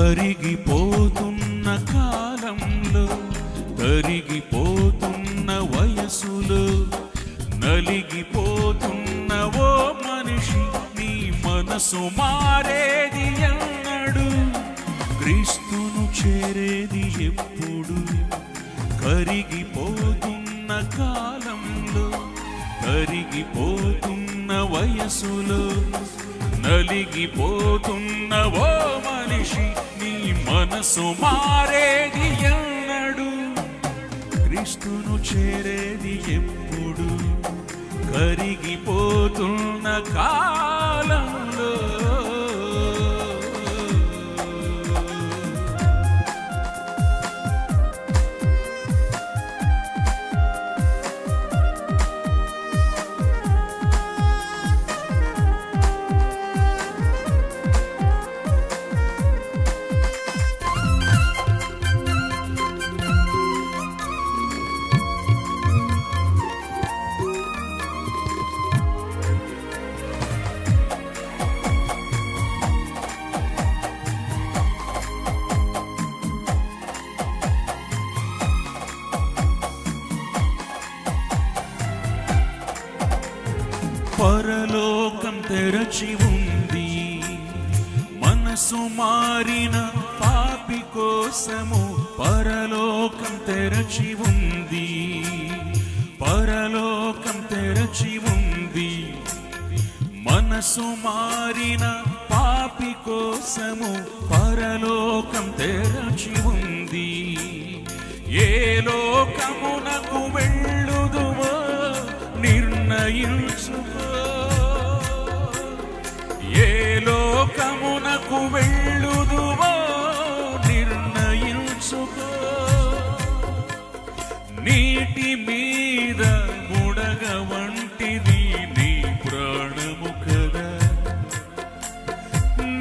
కరిగిపోతున్న కాలంలో, కరిగిపోతున్న వయసులో, నలిగిపోతున్న ఓ మనిషి, నీ మనసు మారేది ఎన్నడు? క్రీస్తును చేరేది ఎప్పుడు? కరిగిపోతున్న కాలంలో, కరిగిపోతున్న వయసులో, నలిగిపోతున్న ఓ మనిషి, నీ మనసు మారేది ఎన్నడు? క్రీస్తును చేరేది ఎప్పుడు? కరిగిపోతున్న కాలంలో. పరలోకం తెరచి ఉంది, మనసు మారిన పాపి కోసము. పరలోకం తెరచి ఉంది, పరలోకం తెరచి ఉంది, మనసు మారిన పాపి కోసము. పరలోకం తెరచి ఉంది. ఏ లోకమునకు వెళ్ళుదువో నిర్ణయించుకో, ఏ లోకమునకు వెళ్ళుదువో నిర్ణయించుకో. నీటి మీద బుడగ వంటిది నీ ప్రాణము కదా,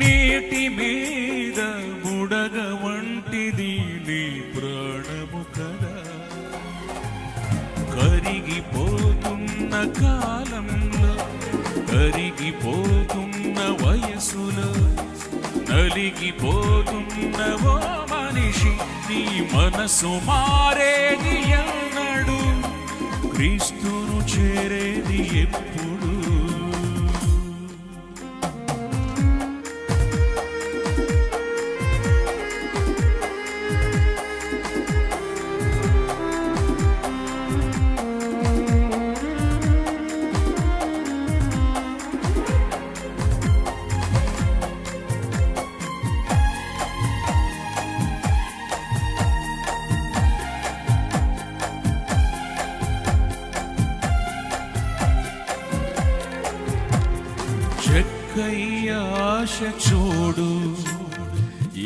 నీటి మీద బుడగ వంటిది నీ ప్రాణము కదా. కరిగిపోతున్న కాలంలో, కరిగిపోతున్న వయసులో, నలిగిపోతున్న ఓ మనిషి, నీ మనసు మారేది ఎన్నడు? క్రీస్తును చేరేది ఎప్పుడు? చెక్కయ్య ఆశ చూడు,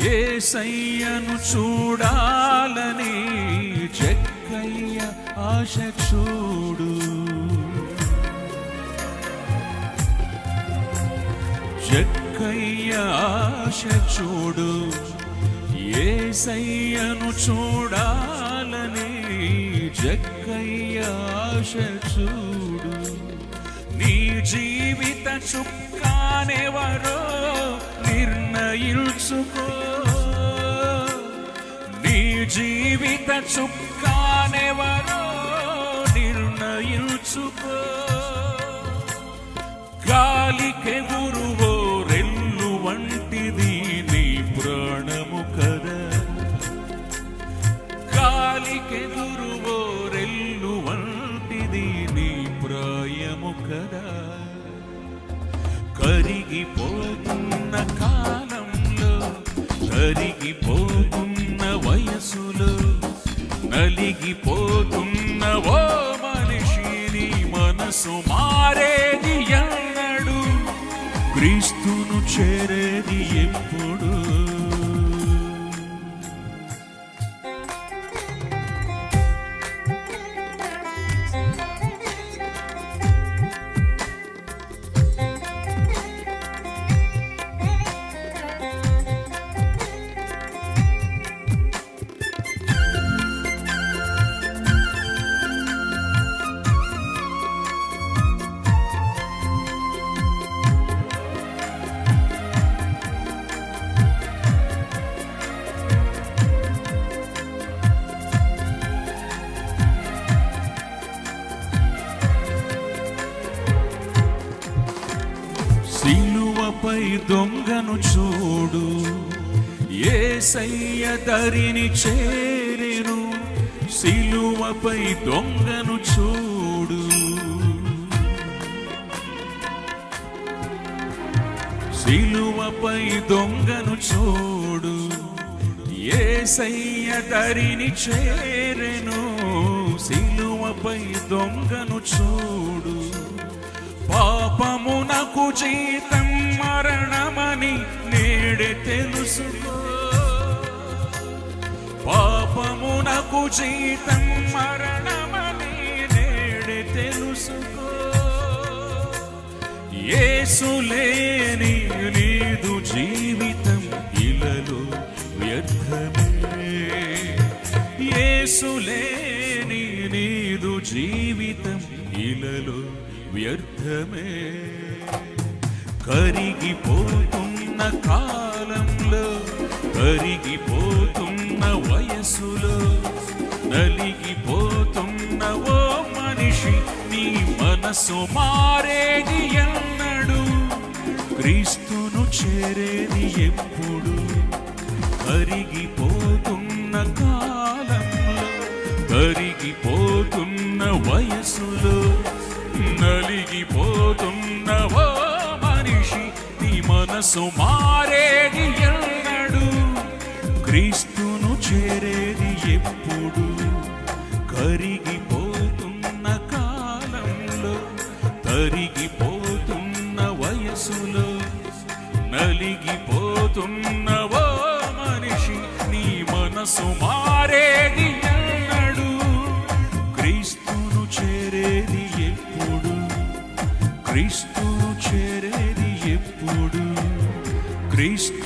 యేసయ్యను చూడాలని. చెక్కయ్య ఆశ చూడు, చెక్కయ్య ఆశ చూడు, యేసయ్యను చూడాలని. చెక్కయ్య ఆశ చూడు. నీ జీవిత చుక్కానెవరో నిర్ణయించుకో, నీ జీవిత చుక్కానెవరో నిర్ణయించుకో. గాలికెగురువో రెల్లు వంటిది నీ ప్రాణము కదా, గాలికెగురువో రెల్లు వంటిది నీ ప్రాయము కదా. కరిగిపోతున్న కాలంలో, కరిగిపోతున్న వయసులో, నలిగిపోతున్న ఓ మనిషి, నీ మనసు మారేది ఎన్నడు? క్రీస్తును చేరేది ఎప్పుడు? సిలువపై దొంగను చూడు, యేసయ్య దరిని చేరెను, సిలువపై దొంగను చూడు. సిలువపై దొంగను చూడు, యేసయ్య దరిని చేరెను, సిలువపై దొంగను చూడు. పాపమునకు జీతం మరణమని నేడే తెలుసుకో, పాపమునకు జీతం మరణమని నేడే తెలుసుకో. యేసు లేని నీదు జీవితం ఇలలో వ్యర్థమే, యేసు లేని నీదు జీవితం ఇలలో వ్యర్థమే. కరిగిపోతున్న కాలంలో, కరిగిపోతున్న వయసులో, నలిగిపోతున్న ఓ మనిషి, నీ మనసు మారేది ఎన్నడు, క్రీస్తును చేరేది ఎప్పుడు. కరిగిపోతున్న కాలంలో, కరిగిపోతున్న వయసులో, నలిగిపోతున్న ఓ మనిషి, నీ మనసు మారేది ఎన్నడు, క్రీస్తును చేరేది ఎప్పుడు. కరిగిపోతున్న కాలంలో, తరిగిపోతున్న వయసులో, నలిగిపోతున్న ఓ మనిషి, నీ మనసు మారేది ఎన్నడు, క్రీస్తును చేరేది ఎప్పుడు, క్రీస్తును చేరేది ఎప్పుడు, క్రీస్తు